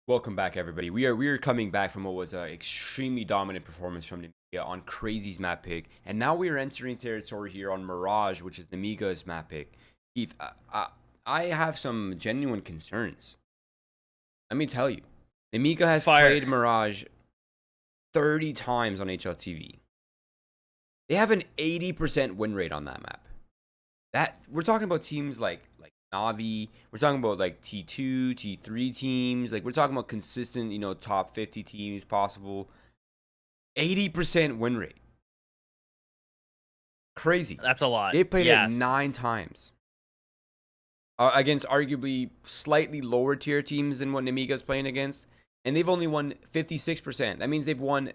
Welcome back, everybody. We are coming back from what was an extremely dominant performance from Nemiga on Crazy's map pick, and now we are entering territory here on Mirage, which is Nemiga's map pick. Keith, I have some genuine concerns. Let me tell you, Nemiga has played Mirage 30 times on HLTV. They have an 80% win rate on that map. That we're talking about teams like Navi, we're talking about like T2, T3 teams, like we're talking about consistent, top 50 teams possible. 80% win rate. Crazy. That's a lot. They played it 9 times. Against arguably slightly lower tier teams than what Nemiga's playing against. And they've only won 56%. That means they've won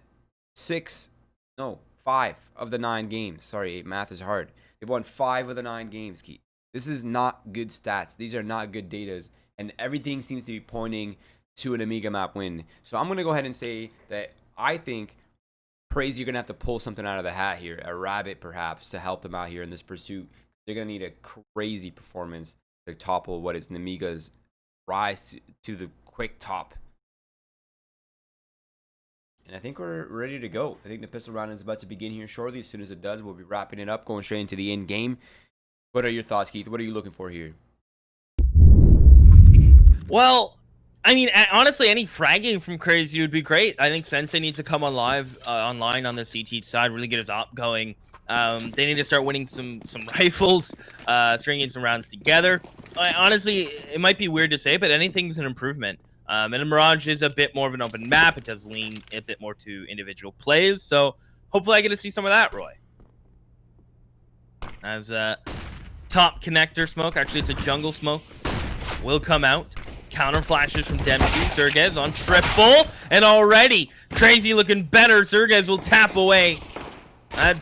5 of the 9 games. Sorry, math is hard. They've won 5 of the 9 games, Keith. This is not good stats. These are not good datas. And everything seems to be pointing to an Nemiga map win. So I'm going to go ahead and say that I think Crazy are going to have to pull something out of the hat here. A rabbit, perhaps, to help them out here in this pursuit. They're going to need a crazy performance to topple what is Nemiga's rise to the quick top. And I think we're ready to go. I think the pistol round is about to begin here shortly. As soon as it does, we'll be wrapping it up, going straight into the end game. What are your thoughts, Keith? What are you looking for here? Well, I mean, honestly, any fragging from Crazy would be great. I think Sensei needs to come online on the CT side, really get his op going. They need to start winning some rifles, stringing some rounds together. Honestly, it might be weird to say, but anything's an improvement. And Mirage is a bit more of an open map. It does lean a bit more to individual plays. So hopefully I get to see some of that, Roy. As top connector smoke, actually it's a jungle smoke, will come out. Counter flashes from Dempsey. CR4ZY on triple, and already Crazy looking better. CR4ZY will tap away.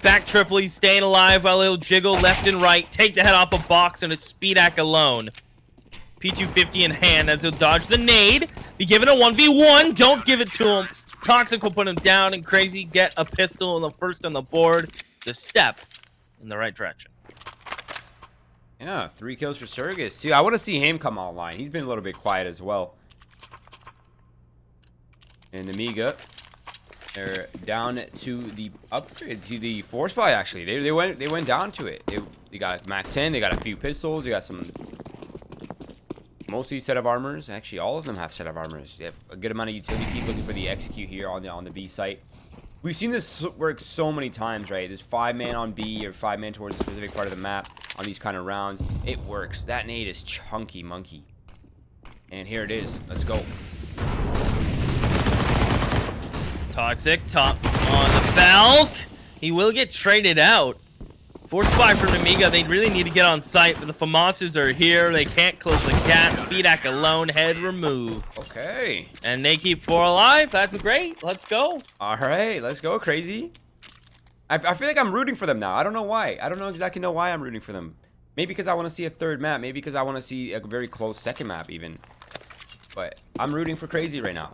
Back triple, he's staying alive while he'll jiggle left and right, take the head off a box, and it's Speedak alone. P250 in hand as he'll dodge the nade. Be given a 1v1, don't give it to him. Toxic will put him down, and Crazy get a pistol in the first on the board. The step in the right direction. Yeah, 3 kills for CR4ZY. See, I want to see him come online. He's been a little bit quiet as well. And Nemiga, they're down to the upgrade, to the force buy. Actually, they went down to it. They got Mac 10. They got a few pistols. They got mostly set of armors. Actually, all of them have set of armors. They have a good amount of utility. Keep looking for the execute here on the B site. We've seen this work so many times, right? This 5-man on B or 5-man towards a specific part of the map on these kind of rounds. It works. That nade is chunky monkey. And here it is. Let's go. Toxic, top on the Valk. He will get traded out. Force buy for Nemiga. They really need to get on site, but the FAMASs are here. They can't close the gap. Speedak alone, head removed. Okay. And they keep 4 alive. That's great. Let's go. All right, let's go, Crazy. I feel like I'm rooting for them now. I don't know why. I don't know exactly why I'm rooting for them. Maybe because I want to see a third map. Maybe because I want to see a very close second map even. But I'm rooting for Crazy right now.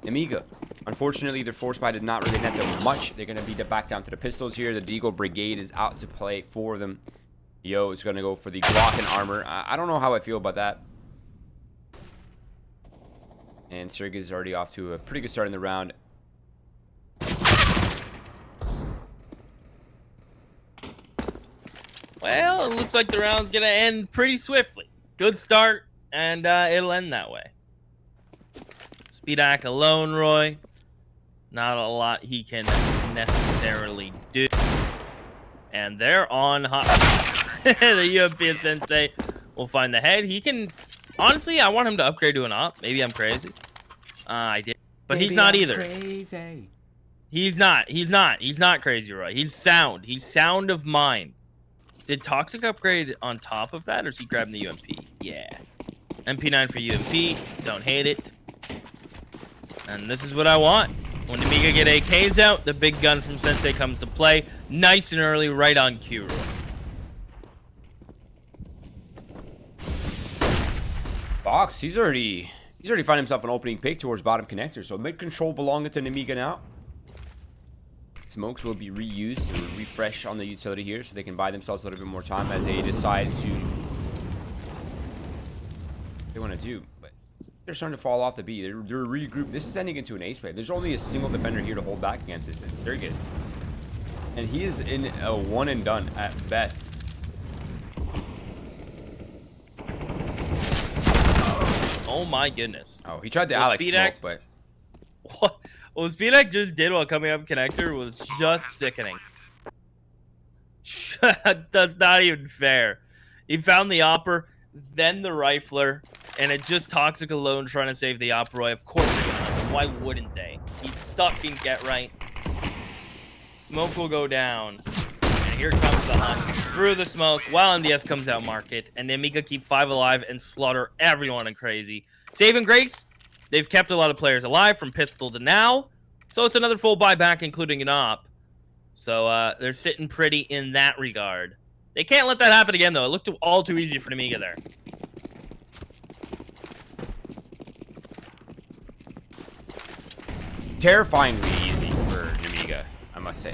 Nemiga. Unfortunately, their force buy did not really net them much. They're going to be back down to the pistols here. The Deagle Brigade is out to play for them. Yo, it's going to go for the Glock and armor. I don't know how I feel about that. And CR4ZY is already off to a pretty good start in the round. Well, it looks like the round's going to end pretty swiftly. Good start, and it'll end that way. Speedak alone, Roy. Not a lot he can necessarily do. And they're on hot. The UMP Sensei will find the head. He can... Honestly, I want him to upgrade to an op. Maybe I'm crazy. I did. But maybe he's not either. Crazy. He's not. He's not crazy, Roy. He's sound. He's sound of mind. Did Toxic upgrade on top of that, or is he grabbing the UMP? Yeah. MP9 for UMP. Don't hate it. And this is what I want. When Nemiga get AKs out, the big gun from Sensei comes to play. Nice and early, right on cue. Box, he's already found himself an opening pick towards bottom connector. So mid control belonging to Nemiga now. Smokes will be reused to refresh on the utility here, so they can buy themselves a little bit more time as they decide to they want to do. But They're starting to fall off the B. They're regrouped. This is ending into an ace play. There's only a single defender here to hold back against this. They're good. And he is in a one and done at best. Oh my goodness. Oh, he tried the Alex smoke, but what Speedak just did while coming up connector was just sickening. That's not even fair. He found the Opper, then the Rifler, and it's just Toxic alone trying to save the Operoy. Of course they're gonna. Why wouldn't they? He's stuck in Get Right. Smoke will go down. And here comes the hunt. Through the smoke while MDS comes out market. And Nemiga keep 5 alive and slaughter everyone in crazy. Saving Grace, they've kept a lot of players alive from pistol to now. So it's another full buyback, including an op. So they're sitting pretty in that regard. They can't let that happen again, though. It looked all too easy for Nemiga there. terrifyingly easy for Nemiga, I must say.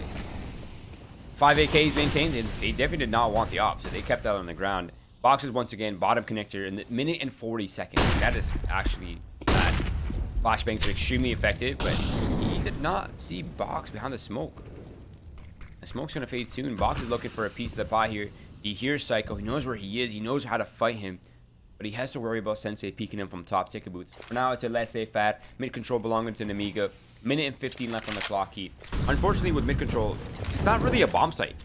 5 AKs maintained, and they definitely did not want the op, so they kept that on the ground. Boxes once again, bottom connector in the minute and 40 seconds. That is actually bad. Flashbangs are extremely effective, but he did not see Box behind the smoke. The smoke's gonna fade soon. Box is looking for a piece of the pie here. He hears Psycho. He knows where he is. He knows how to fight him. But he has to worry about Sensei peeking him from top ticket booth. For now, it's a laissez-faire. Mid-control belonging to Nemiga. Minute and 15 left on the clock, Keith. Unfortunately, with mid-control, it's not really a bomb site.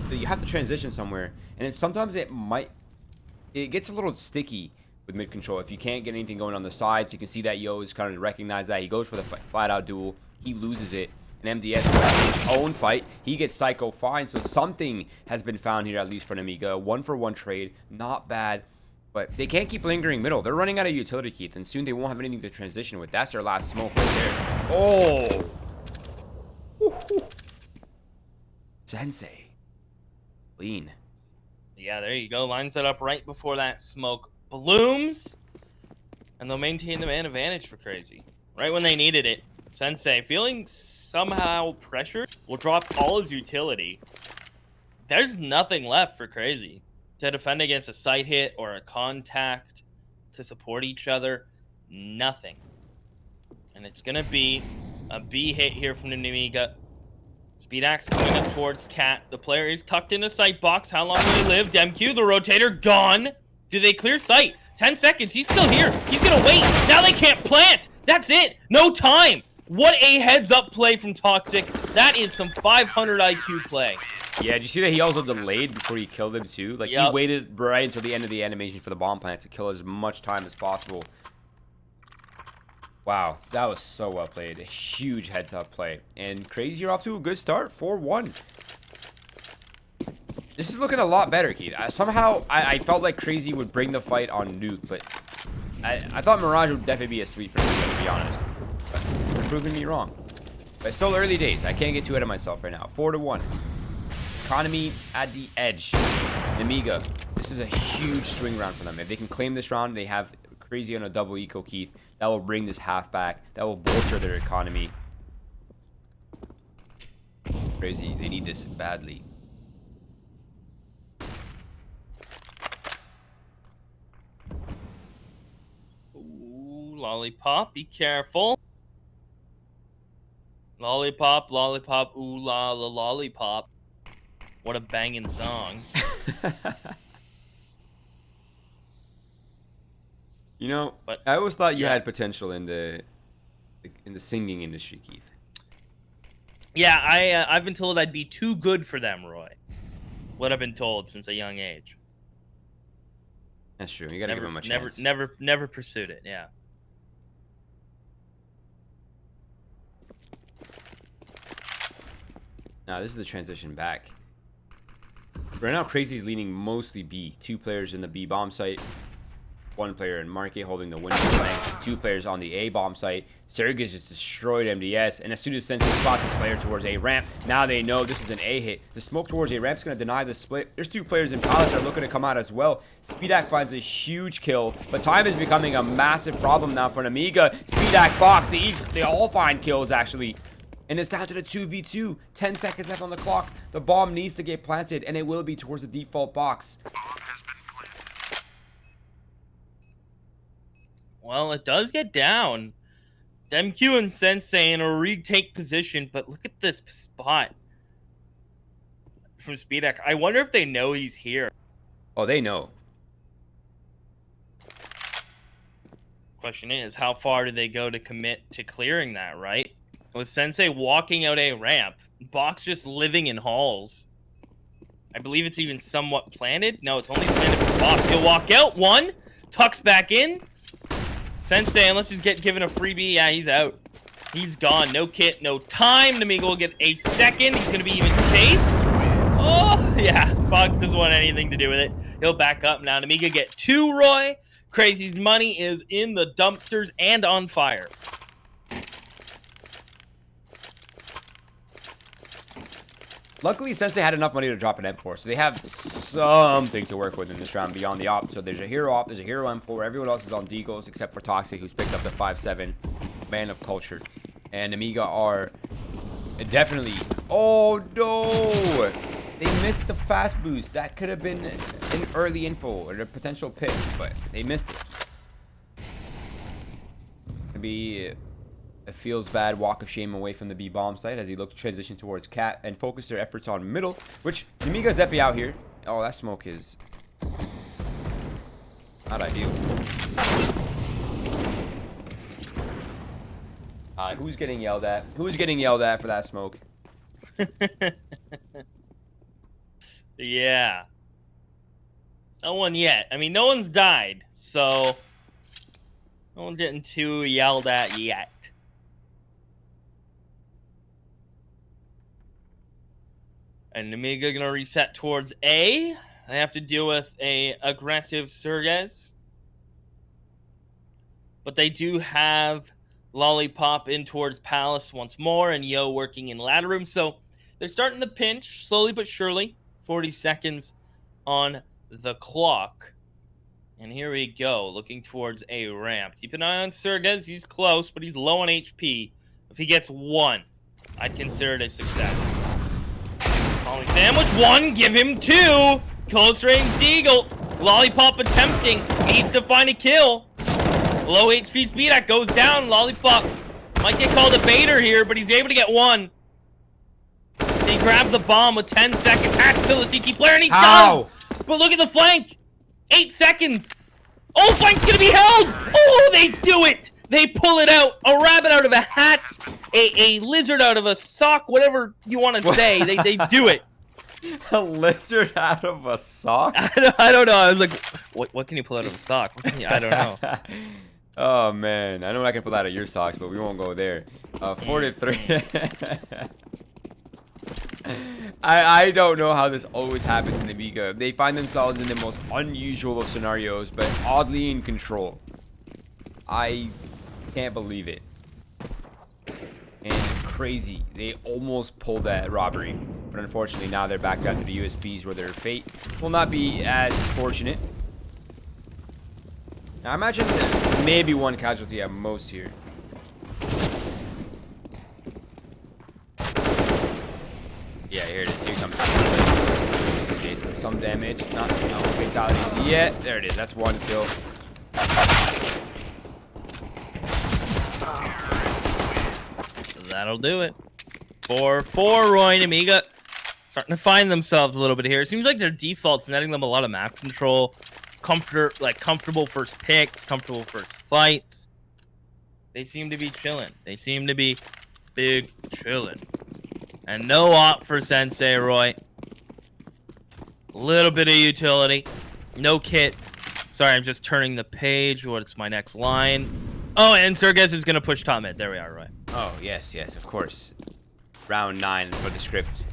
So you have to transition somewhere. And sometimes it gets a little sticky with mid-control. If you can't get anything going on the sides, you can see that Yo is kind of recognize that. He goes for the flat-out duel. He loses it. And MDS has his own fight. He gets Psycho fine. So something has been found here, at least for Nemiga. 1-for-1 trade. Not bad. But they can't keep lingering middle. They're running out of utility, Keith, and soon they won't have anything to transition with. That's their last smoke right there. Oh! Woo-hoo. Sensei. Clean. Yeah, there you go. Lines that up right before that smoke blooms. And they'll maintain the man advantage for Crazy. Right when they needed it. Sensei, feeling somehow pressured, will drop all his utility. There's nothing left for Crazy to defend against a sight hit or a contact, to support each other. Nothing. And it's going to be a B hit here from the Nemiga. Speed Axe coming up towards Cat. The player is tucked in a sight box. How long will he live? DemQ, the rotator, gone. Do they clear sight? 10 seconds. He's still here. He's going to wait. Now they can't plant. That's it. No time. What a heads-up play from Toxic. That is some 500 IQ play. Yeah, did you see that he also delayed before he killed him too? Like, he waited right until the end of the animation for the bomb plant to kill as much time as possible. Wow, that was so well played. A huge heads-up play. And Crazy, you're off to a good start. 4-1. This is looking a lot better, Keith. Somehow, I felt like Crazy would bring the fight on Nuke, but I thought Mirage would definitely be a sweep for me, to be honest. But they're proving me wrong. But it's still early days. I can't get too ahead of myself right now. 4-1. Economy at the edge. Nemiga. This is a huge swing round for them. If they can claim this round, they have Crazy on a double eco, Keith. That will bring this half back. That will bolster their economy. Crazy. They need this badly. Ooh, Lollipop. Be careful. Lollipop, lollipop, ooh la la lollipop. What a banging song. You know, but I always thought you had potential in the singing industry, Keith. Yeah, I've been told I'd be too good for them, Roy. What I've been told since a young age. That's true. You gotta give him a chance. Never pursued it. Yeah. Now this is the transition back. Right now, Crazy's leaning mostly B. 2 players in the B bomb site. 1 player in market holding the window flank. 2 players on the A bomb site. Sergis just destroyed MDS. And as soon as Sensei spots this player towards A ramp, now they know this is an A hit. The smoke towards A ramp is going to deny the split. There's 2 players in Palace that are looking to come out as well. Speedak finds a huge kill. But time is becoming a massive problem now for Nemiga. Speedak box. They all find kills, actually. And it's down to the 2v2. 10 seconds left on the clock. The bomb needs to get planted, and it will be towards the default box. Well, it does get down. MQ and Sensei in a retake position, but look at this spot from Speedak. I wonder if they know he's here. Oh, they know. Question is, how far do they go to commit to clearing that, right? With Sensei walking out a ramp, Box just living in halls. I believe it's even somewhat planted. No, it's only planted for Box. He'll walk out. One, tucks back in. Sensei, unless he's given a freebie, yeah, he's out. He's gone. No kit, no time. Nemiga will get a second. He's going to be even chased. Oh, yeah. Box doesn't want anything to do with it. He'll back up now. Nemiga get 2, Roy. Crazy's money is in the dumpsters and on fire. Luckily, Sensei had enough money to drop an M4, so they have something to work with in this round beyond the op. So there's a hero op, there's a hero M4. Everyone else is on deagles except for Toxic, who's picked up the 5.7 Man of Culture. And Nemiga are definitely... Oh, no! They missed the fast boost. That could have been an early info or a potential pick, but they missed it. Maybe... It feels bad walk of shame away from the B bomb site as he looks to transition towards Cat and focus their efforts on middle, which Nemiga is definitely out here. Oh, that smoke is not ideal. Who's getting yelled at? Who's getting yelled at for that smoke? Yeah. No one yet. I mean, no one's died, so no one's getting too yelled at yet. And Nemiga gonna reset towards A. They have to deal with a aggressive Sergez. But they do have Lollipop in towards Palace once more, and Yo working in ladder room. So they're starting to pinch, slowly but surely. 40 seconds on the clock. And here we go, looking towards a ramp. Keep an eye on Sergez. He's close, but he's low on HP. If he gets 1, I'd consider it a success. Calling sandwich, 1, give him 2. Close range deagle. Lollipop attempting, needs to find a kill. Low HP Speedak goes down. Lollipop might get called a baiter here, but he's able to get 1. He grabbed the bomb with 10 seconds. Has to kill the CT player, and he does. But look at the flank. 8 seconds. Oh, flank's gonna be held. Oh, they do it. They pull it out. A rabbit out of a hat. A lizard out of a sock. Whatever you want to say. They do it. A lizard out of a sock? I don't know. I was like, what can you pull out of a sock? I don't know. Oh, man. I know I can pull out of your socks, but we won't go there. 43. I don't know how this always happens in Nemiga. They find themselves in the most unusual of scenarios, but oddly in control. I can't believe it. And crazy. They almost pulled that robbery. But unfortunately, now they're back down to the USBs where their fate will not be as fortunate. Now, I imagine maybe 1 casualty at most here. Yeah, here it is. Here comes. Okay, so some damage. No fatality yet. There it is. That's 1 kill. That'll do it. 4-4, Roy. Nemiga starting to find themselves a little bit here. It seems like their default's netting them a lot of map control. Comfortable first picks, comfortable first fights. They seem to be chilling. They seem to be big chilling. And no op for Sensei, Roy. A little bit of utility. No kit. Sorry, I'm just turning the page. What's my next line? Oh, and Sergez is going to push top mid. There we are, Roy. Oh, yes, of course. Round 9 for the script.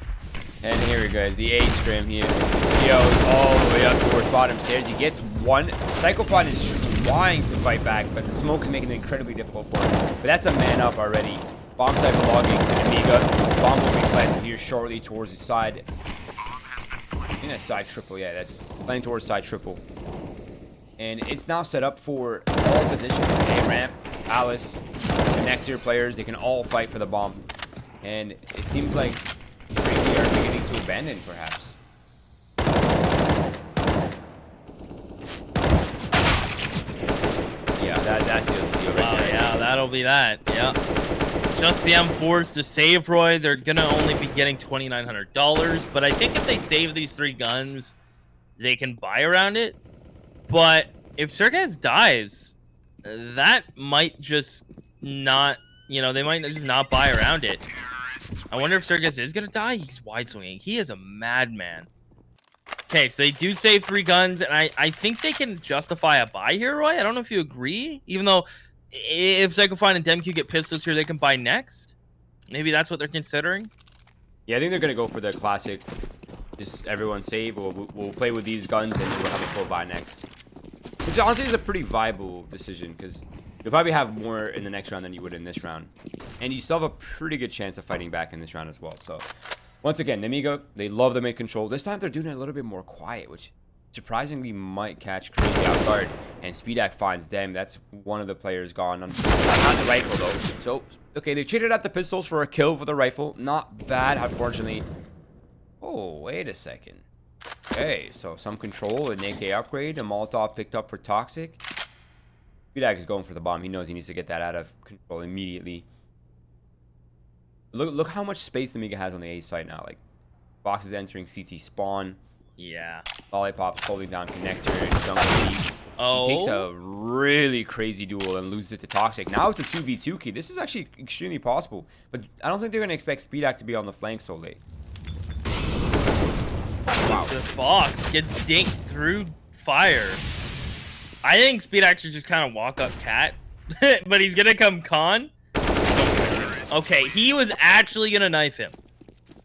And here we go, the A scrim here. Yo is all the way up towards bottom stairs. He gets 1. Psychopath is trying to fight back, but the smoke is making it incredibly difficult for him. But that's a man up already. Bomb site belonging to Nemiga. Bomb will be planted here shortly towards the side. I think that's side triple, yeah, that's planning towards side triple. And it's now set up for all positions. A ramp, Alice, connector players, they can all fight for the bomb. And it seems like we are beginning to abandon, perhaps. yeah, that's the deal right Wow, there. yeah, that'll be that. Yeah. Just the M4s to save Roy. They're gonna only be getting $2,900, but I think if they save these 3 guns, they can buy around it. But if Sergez dies, that might just not, they might just not buy around it. I wonder if Sergez is gonna die. He's wide swinging. He is a madman. Okay, so they do save 3 guns, and I think they can justify a buy here, Roy. I don't know if you agree, even though if Psychophine and Demq get pistols here, they can buy next. Maybe that's what they're considering. Yeah, I think they're gonna go for the classic. Just everyone save. We'll play with these guns, and we'll have a full buy next. Which honestly is a pretty viable decision, because you'll probably have more in the next round than you would in this round, and you still have a pretty good chance of fighting back in this round as well. So once again, Nemiga, they love the mid control. This time they're doing it a little bit more quiet, which surprisingly might catch Crazy off guard. And Speedak finds them. That's one of the players gone. Not the rifle though. So okay, they traded out the pistols for a kill for the rifle. Not bad, unfortunately. Oh, wait a second. Okay, so some control, an AK upgrade, a Molotov picked up for Toxic. Speedak is going for the bomb. He knows he needs to get that out of control immediately. Look how much space Nemiga has on the A site now. Like, boxes entering CT spawn. Yeah. Lollipop's holding down connector and jungle beats. Oh. He takes a really crazy duel and loses it to Toxic. Now it's a 2v2 key. This is actually extremely possible. But I don't think they're going to expect Speedak to be on the flank so late. Wow. The box gets dinked through fire. I think Speedak should just kind of walk up cat. But he's going to come con. Okay, he was actually going to knife him.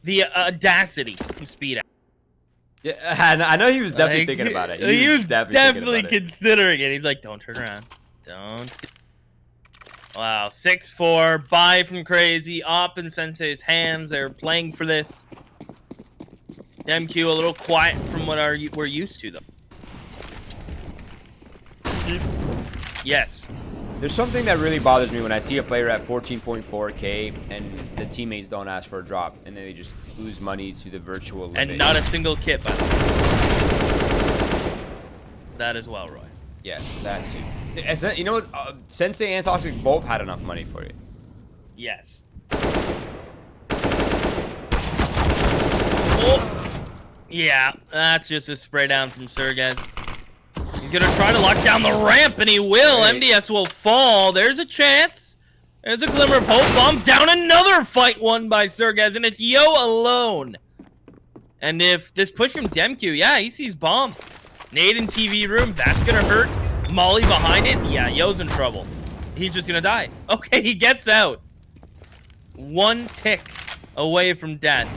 The audacity from Speedak. Yeah, I know he was definitely thinking about it. He was definitely considering it. He's like, don't turn around. Don't. Wow, 6-4. Buy from Crazy. Op in Sensei's hands. They're playing for this. MQ a little quiet from what we're used to, though. Yes. There's something that really bothers me when I see a player at 14.4k and the teammates don't ask for a drop, and then they just lose money to the virtual limit. And not a single kit, by the way. That as well, Roy. Yes, that too. You know what? Sensei and Toxic both had enough money for it. Yes. Oh. Yeah, that's just a spray down from Sergez. He's going to try to lock down the ramp, and he will. Right. MDS will fall. There's a chance. There's a glimmer of hope. Bombs down. Another fight won by Sergez, and it's Yo alone. And if this push from Demq, yeah, he sees bomb. Nade in TV room. That's going to hurt. Molly behind it. Yeah, Yo's in trouble. He's just going to die. Okay, he gets out. 1 tick away from death.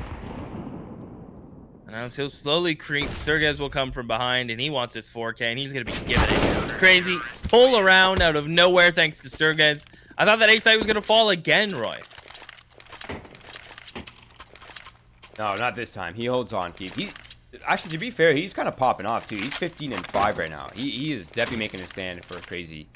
And as he'll slowly creep, Sergez will come from behind, and he wants his 4K, and he's going to be giving it. Crazy. Pull around out of nowhere thanks to Sergez. I thought that A-site was going to fall again, Roy. No, not this time. He holds on, Keith. Actually, to be fair, he's kind of popping off, too. He's 15-5 right now. He is definitely making a stand for Crazy.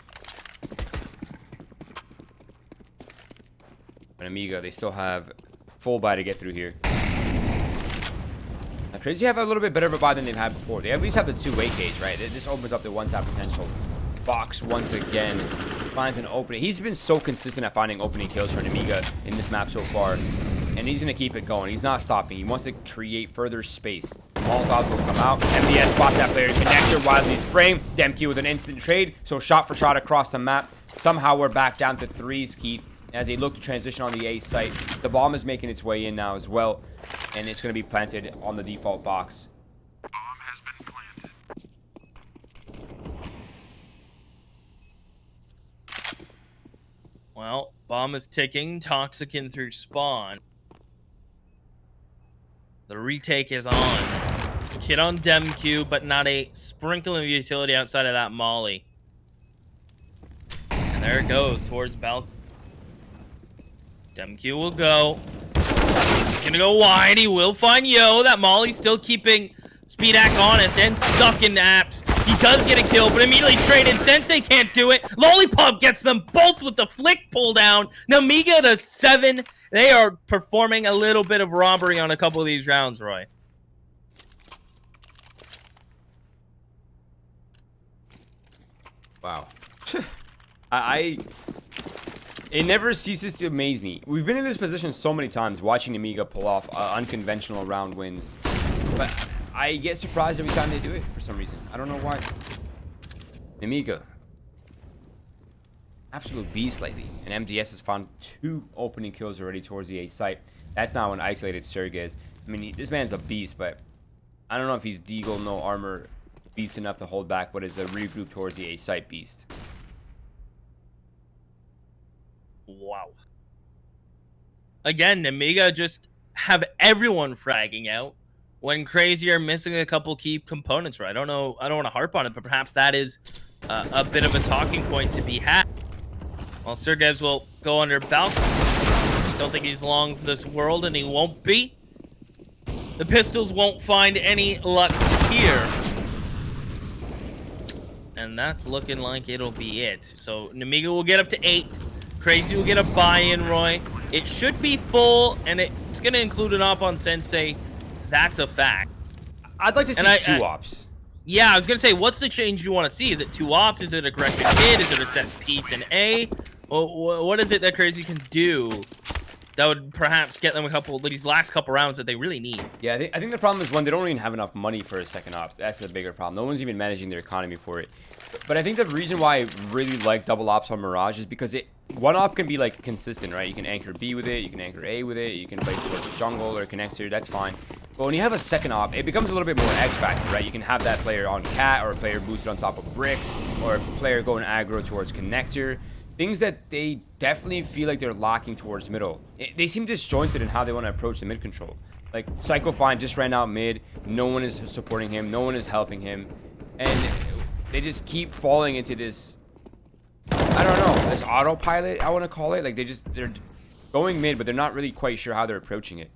But Nemiga, they still have full buy to get through here. Now, Crazy have a little bit better of a buy than they've had before. They at least have the 2-way cage, right? This opens up the one-tap potential. Box once again finds an opening. He's been so consistent at finding opening kills for Nemiga in this map so far. And he's going to keep it going. He's not stopping. He wants to create further space. Molotovs will come out. MDS spots that player's connector. Wisely spraying. Demq with an instant trade. So shot for shot across the map. Somehow we're back down to 3s, Keith, as they look to transition on the A site. The bomb is making its way in now as well. And it's going to be planted on the default box. Bomb has been planted. Well, bomb is ticking. Toxic in through spawn. The retake is on. Kid on Demq, but not a sprinkle of utility outside of that molly. And there it goes towards Balcony. Demq will go. He's gonna go wide. He will find Yo. That molly's still keeping Speedak honest and stuck in apps. He does get a kill, but immediately traded. Sensei can't do it. Lollipop gets them both with the flick pull down. Nemiga to 7. They are performing a little bit of robbery on a couple of these rounds, Roy. Wow. It never ceases to amaze me. We've been in this position so many times, watching Nemiga pull off unconventional round wins, but I get surprised every time they do it for some reason. I don't know why. Nemiga, absolute beast lately, and MDS has found 2 opening kills already towards the A site. That's now an isolated Sergez. I mean, this man's a beast, but I don't know if he's Deagle, no armor, beast enough to hold back what is a regroup towards the A site beast. Wow. Again, Nemiga just have everyone fragging out when Crazy are missing a couple key components, right? I don't know. I don't want to harp on it, but perhaps that is a bit of a talking point to be had. Well, Sergez will go under balcony. Don't think he's long for this world, and he won't be. The pistols won't find any luck here. And that's looking like it'll be it. So Nemiga will get up to 8. Crazy will get a buy-in, Roy. It should be full, and it's going to include an op on Sensei. That's a fact. I'd like to see 2 ops. Yeah, I was going to say, what's the change you want to see? Is it 2 ops? Is it a corrected kid? Is it a set piece in A? What is it that Crazy can do that would perhaps get them a couple of these last couple rounds that they really need? Yeah, I think the problem is, one, they don't even have enough money for a second op. That's the bigger problem. No one's even managing their economy for it. But I think the reason why I really like double ops on Mirage is because one op can be like consistent, right? You can anchor B with it, you can anchor A with it, you can play towards jungle or connector, that's fine. But when you have a second op, it becomes a little bit more X factor, right? You can have that player on cat, or a player boosted on top of bricks, or a player going aggro towards connector. Things that they definitely feel like they're lacking towards middle. They seem disjointed in how they want to approach the mid control. Like, Psycho Fine just ran out mid, no one is supporting him, no one is helping him, and they just keep falling into this, I don't know, this autopilot, I want to call it. Like, they're going mid, but they're not really quite sure how they're approaching it.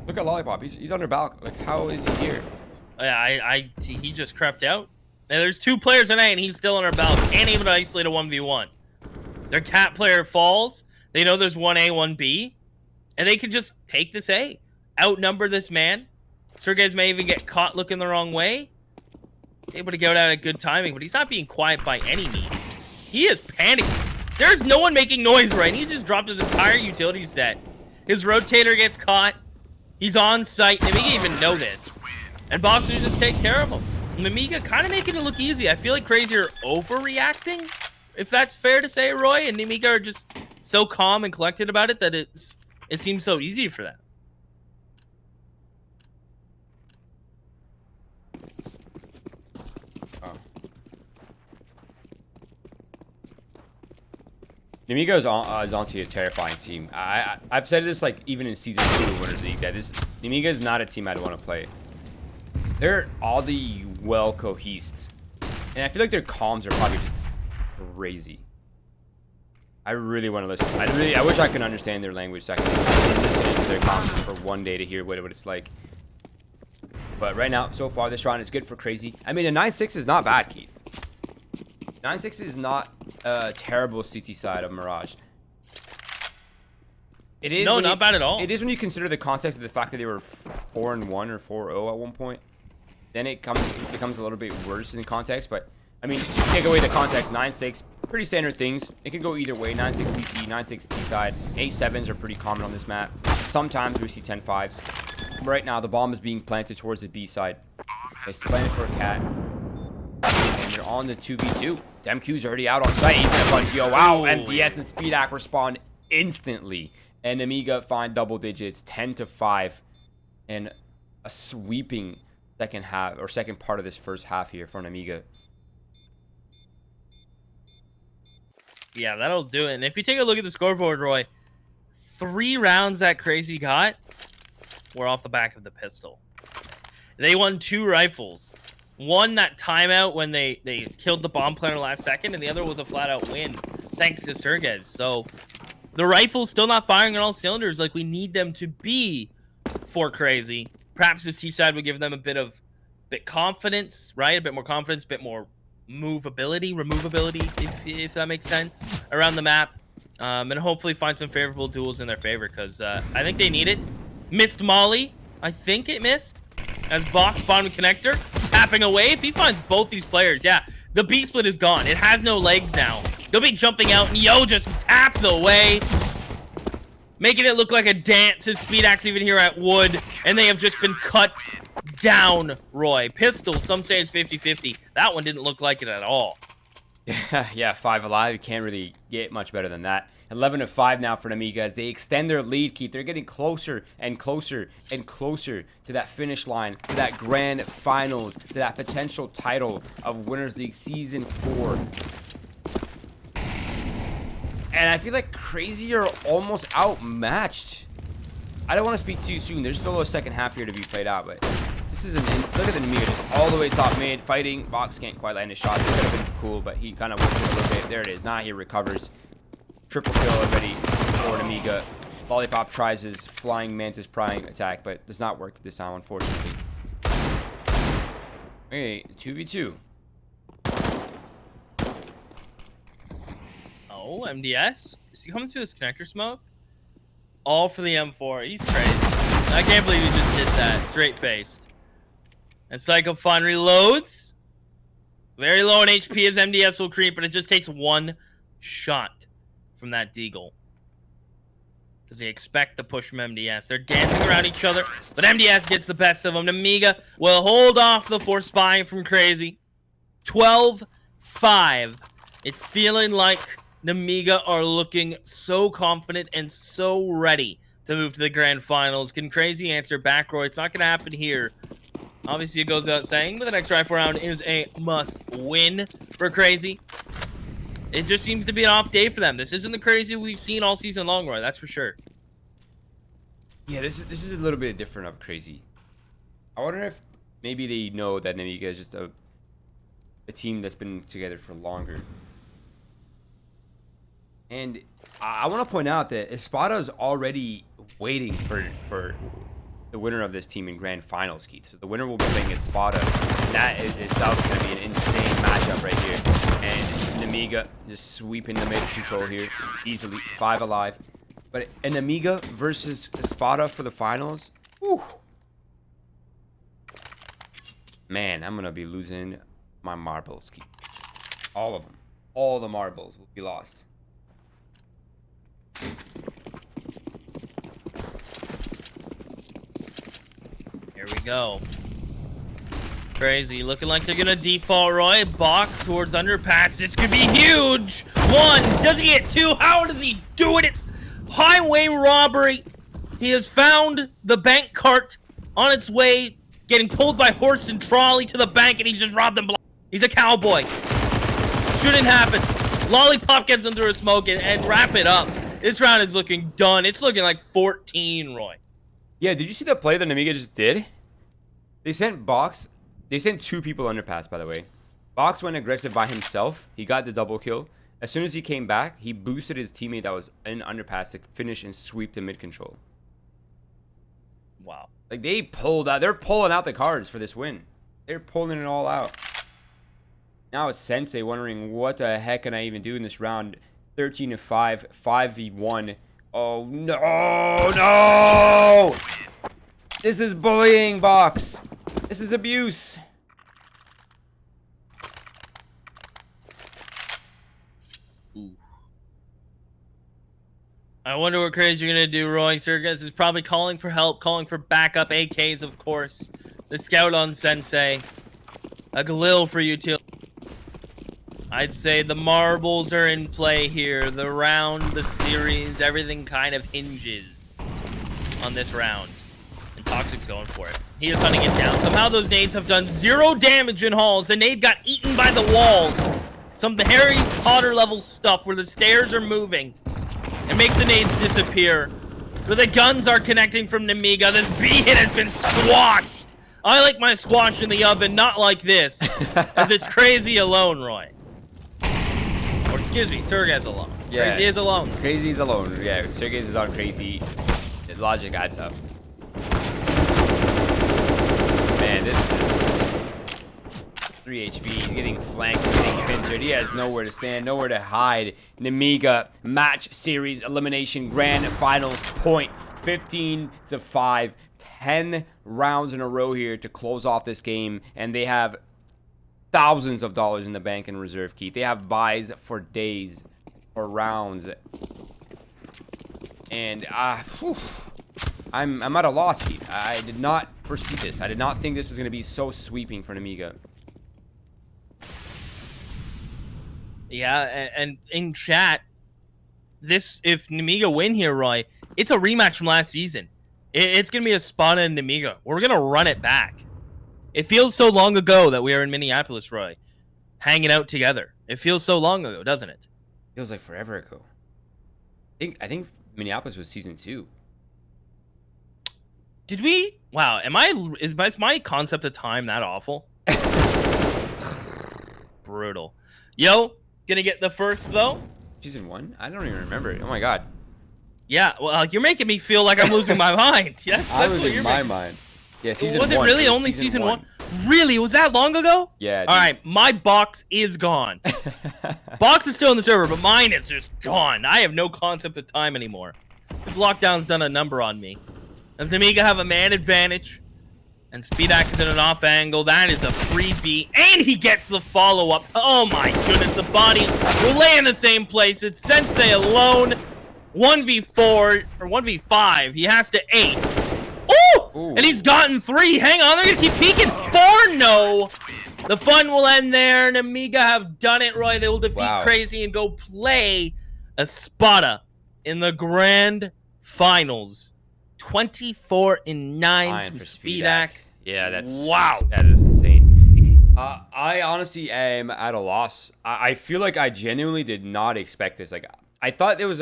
Look at Lollipop, he's under balcony. Like, how is he here? Yeah, he just crept out. And there's 2 players in A, and he's still under balcony. Can't even isolate a 1v1. Their cat player falls. They know there's 1A, 1B, and they can just take this A. Outnumber this man. Sergez may even get caught looking the wrong way. Able to get out at good timing, but he's not being quiet by any means. He is panicking. There's no one making noise, right? He just dropped his entire utility set. His rotator gets caught. He's on site. Nemiga even know this. And Boxers just take care of him. Nemiga kind of making it look easy. I feel like Crazy are overreacting, if that's fair to say, Roy. And Nemiga are just so calm and collected about it that it seems so easy for them. Nemiga is honestly a terrifying team. I've said this, like, even in Season 2 of Winners League, that Nemiga is not a team I'd want to play. They're oddly well cohesed, and I feel like their comms are probably just crazy. I really want to listen. I wish I could understand their language so I could listen to their comms for one day to hear what it's like. But right now, so far, this round is good for Crazy. I mean, a 9-6 is not bad, Keith. 9-6 is not a terrible CT side of Mirage. It is. No, not bad at all. It is when you consider the context of the fact that they were 4-1 or 4-0 at one point. Then it becomes a little bit worse in context. But I mean, take away the context, 9-6, pretty standard things. It can go either way. 9-6 CT, 9-6 T side. 8-7s are pretty common on this map. Sometimes we see 10-5s. Right now, the bomb is being planted towards the B side. It's planted for a cat. And they're on the 2v2. Demq's already out on site. He's gonna punch yo. Wow, MDS and Speedak respond instantly. And Nemiga find double digits, 10-5. And a sweeping second half, or second part of this first half here for Nemiga. Yeah, that'll do it. And if you take a look at the scoreboard, Roy, 3 rounds that Crazy got were off the back of the pistol. They won 2 rifles. One, that timeout when they killed the bomb planter last second, and the other was a flat-out win, thanks to Sergez. So the rifle's still not firing on all cylinders like we need them to be for Crazy. Perhaps this Seaside would give them a bit confidence, right? A bit more confidence, a bit more removability, if that makes sense, around the map. And hopefully find some favorable duels in their favor, because I think they need it. Missed Molly. I think it missed. As Box, bottom connector, tapping away. If he finds both these players, yeah, the B split is gone. It has no legs now. He'll be jumping out, and Yo just taps away, making it look like a dance. His speed axe even here at Wood, and they have just been cut down, Roy. Pistol, some say it's 50-50. That one didn't look like it at all. Yeah, 5 alive. You can't really get much better than that. 11-5 now for Nemiga as they extend their lead, Keith. They're getting closer and closer and closer to that finish line, to that grand final, to that potential title of Winners League Season 4. And I feel like Crazy are almost outmatched. I don't want to speak too soon. There's still a second half here to be played out, but this is look at the Nemiga just all the way top mid, fighting. Box can't quite land a shot. This could have been cool, but he kind of worked it a little bit. There it is. Now he recovers. Triple kill already for Nemiga. Lollipop tries his flying mantis prying attack, but does not work this time, unfortunately. Okay, 2v2. Oh, MDS. Is he coming through this connector smoke? All for the M4. He's crazy. I can't believe he just did that. Straight faced. And Psycho Fun reloads. Very low on HP as MDS will creep, but it just takes one shot from that Deagle. Because they expect the push from MDS. They're dancing around each other, but MDS gets the best of them. Nemiga will hold off the force spying from Crazy. 12-5. It's feeling like Nemiga are looking so confident and so ready to move to the grand finals. Can Crazy answer back, Roy? It's not going to happen here. Obviously, it goes without saying, but the next rifle round is a must-win for Crazy. It just seems to be an off day for them. This isn't the Crazy we've seen all season long, Roy. That's for sure. Yeah, this is a little bit different of Crazy. I wonder if maybe they know that Nemiga is just a team that's been together for longer. And I want to point out that Espada is already waiting for the winner of this team in grand finals, Keith. So the winner will be playing Espada. That is itself going to be an insane matchup right here. And Nemiga just sweeping the mid control here easily. 5 alive. But an Nemiga versus Espada for the finals. Whew. Man, I'm going to be losing my marbles, Keith. All of them. All the marbles will be lost. Here we go. Crazy, looking like they're gonna default, Roy. Box towards underpass. This could be huge. 1, does he get 2? How does he do it? It's highway robbery. He has found the bank cart on its way, getting pulled by horse and trolley to the bank, and he's just robbed them. He's a cowboy. Shouldn't happen. Lollipop gets him through a smoke and wrap it up. This round is looking done. It's looking like 14, Roy. Yeah, did you see the play that Nemiga just did? They sent Box. They sent 2 people underpass, by the way. Box went aggressive by himself. He got the double kill. As soon as he came back, he boosted his teammate that was in underpass to finish and sweep the mid control. Wow. Like, they pulled out. They're pulling out the cards for this win. They're pulling it all out. Now it's Sensei wondering, what the heck can I even do in this round? 13-5, 5v1. Oh, no, no! This is bullying, Box. This is abuse. Ooh. I wonder what Crazy you're gonna do, Roy. Serges is probably calling for help, calling for backup. AKs, of course. The scout on Sensei. A Galil for you too. I'd say the marbles are in play here. The round, the series, everything kind of hinges on this round. And Toxic's going for it. He is hunting it down. Somehow those nades have done 0 damage in halls. The nade got eaten by the walls. Some Harry Potter level stuff where the stairs are moving. It makes the nades disappear. But the guns are connecting from Nemiga. This B hit has been squashed. I like my squash in the oven, not like this. As it's Crazy alone, Roy. Or excuse me, Sergez alone. Yeah. Crazy is alone. Crazy's alone. Yeah, Sergez is on Crazy. His logic adds up. Man, this is 3 HP. He's getting flanked, getting pincered. He has nowhere to stand, nowhere to hide. Nemiga match series elimination grand finals point. 15-5. 10 rounds in a row here to close off this game, and they have thousands of dollars in the bank and reserve, Keith. They have buys for days, for rounds. And, I'm at a loss, Keith. I did not foresee this. I did not think this was going to be so sweeping for Nemiga. Yeah, and in chat, if Nemiga win here, Roy, it's a rematch from last season. It's going to be a Spada and Nemiga. We're going to run it back. It feels so long ago that we are in Minneapolis, Roy, hanging out together. It feels so long ago, doesn't it? Feels like forever ago. I think Minneapolis was season 2. Did we? Wow, is my concept of time that awful? Brutal. Yo, gonna get the first though? Season 1? I don't even remember it. Oh my god. Yeah, well, you're making me feel like I'm losing my mind. Yes, I'm losing my mind. Yeah, season 1. Was it really only season 1? Really? Was that long ago? Yeah. Dude. All right, my box is gone. Box is still in the server, but mine is just gone. I have no concept of time anymore. This lockdown's done a number on me. Does Nemiga have a man advantage? And Speedak is in an off angle. That is a freebie. And he gets the follow-up. Oh my goodness, the body will lay in the same place. It's Sensei alone. 1v4 or 1v5. He has to ace. Ooh! And he's gotten 3. Hang on, they're gonna keep peeking. 4, no. The fun will end there. Nemiga have done it, Roy. They will defeat Crazy and go play Espada in the grand finals. 24-9 from Speedak. Yeah, that's wow. That is insane. I honestly am at a loss. I feel like I genuinely did not expect this. Like, I thought there was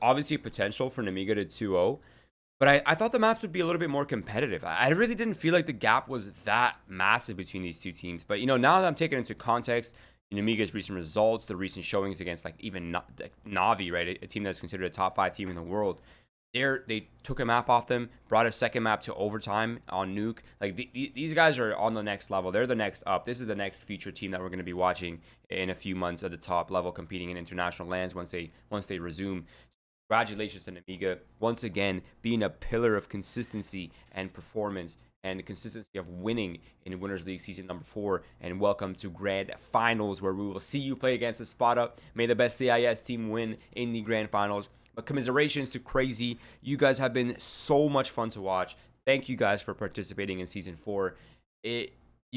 obviously potential for Nemiga to 2-0, but I thought the maps would be a little bit more competitive. I really didn't feel like the gap was that massive between these two teams. But, you know, now that I'm taking into context Nemiga's recent results, the recent showings against, like, even Navi, right, a team that's considered a top 5 team in the world, they took a map off them, brought a second map to overtime on Nuke. Like, these guys are on the next level. They're the next up. This is the next feature team that we're going to be watching in a few months at the top level, competing in international lands once they resume. Congratulations to Nemiga, once again being a pillar of consistency and performance and consistency of winning in Winners League season number 4. And welcome to grand finals, where we will see you play against Espada. May the best CIS team win in the grand finals. But commiserations to Crazy. You guys have been so much fun to watch. Thank you guys for participating in season 4. You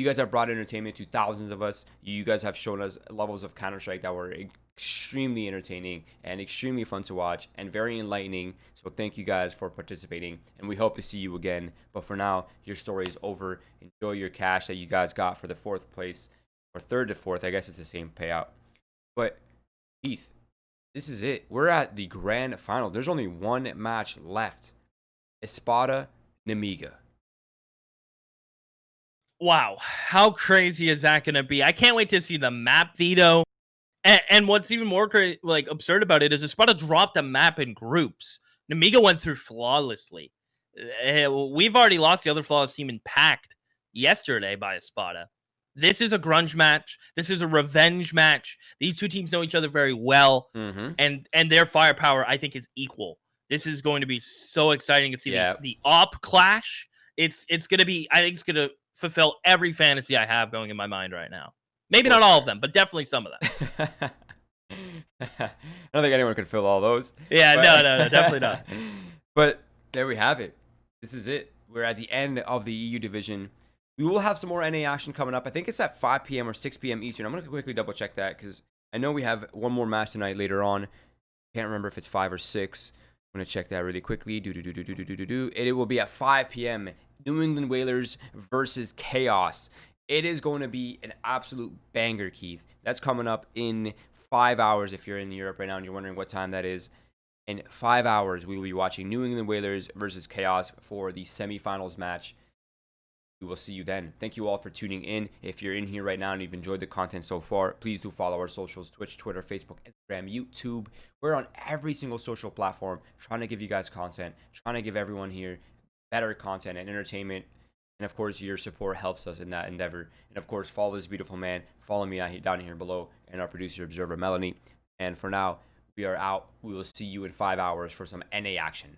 guys have brought entertainment to thousands of us. You guys have shown us levels of Counter-Strike that were extremely entertaining and extremely fun to watch and very enlightening. So thank you guys for participating, and we hope to see you again. But for now, your story is over. Enjoy your cash that you guys got for the 4th place, or 3rd to 4th. I guess it's the same payout. But Heath, this is it. We're at the grand final. There's only one match left. Espada, Nemiga. Wow, how crazy is that going to be? I can't wait to see the map veto. And what's even more absurd about it is Espada dropped a map in groups. Nemiga went through flawlessly. We've already lost the other flawless team in Pact yesterday by Espada. This is a grunge match. This is a revenge match. These two teams know each other very well, and their firepower, I think, is equal. This is going to be so exciting to see the op clash. It's going to be, I think it's going to fulfill every fantasy I have going in my mind right now. Maybe not all of them, but definitely some of them. I don't think anyone could fill all those. Yeah, but... no, definitely not. But there we have it. This is it. We're at the end of the EU division. We will have some more NA action coming up. I think it's at 5 p.m. or 6 p.m. Eastern. I'm going to quickly double check that because I know we have one more match tonight later on. Can't remember if it's 5 or 6. I'm going to check that really quickly. It will be at 5 p.m. New England Whalers versus Chaos. It is going to be an absolute banger, Keith. That's coming up in 5 hours if you're in Europe right now and you're wondering what time that is. In 5 hours, we will be watching New England Whalers versus Chaos for the semifinals match. We will see you then. Thank you all for tuning in. If you're in here right now and you've enjoyed the content so far, please do follow our socials: Twitch, Twitter, Facebook, Instagram, YouTube. We're on every single social platform trying to give you guys content, trying to give everyone here better content and entertainment. And of course, your support helps us in that endeavor. And of course, follow this beautiful man. Follow me down here below, and our producer, Observer Melanie. And for now, we are out. We will see you in 5 hours for some NA action.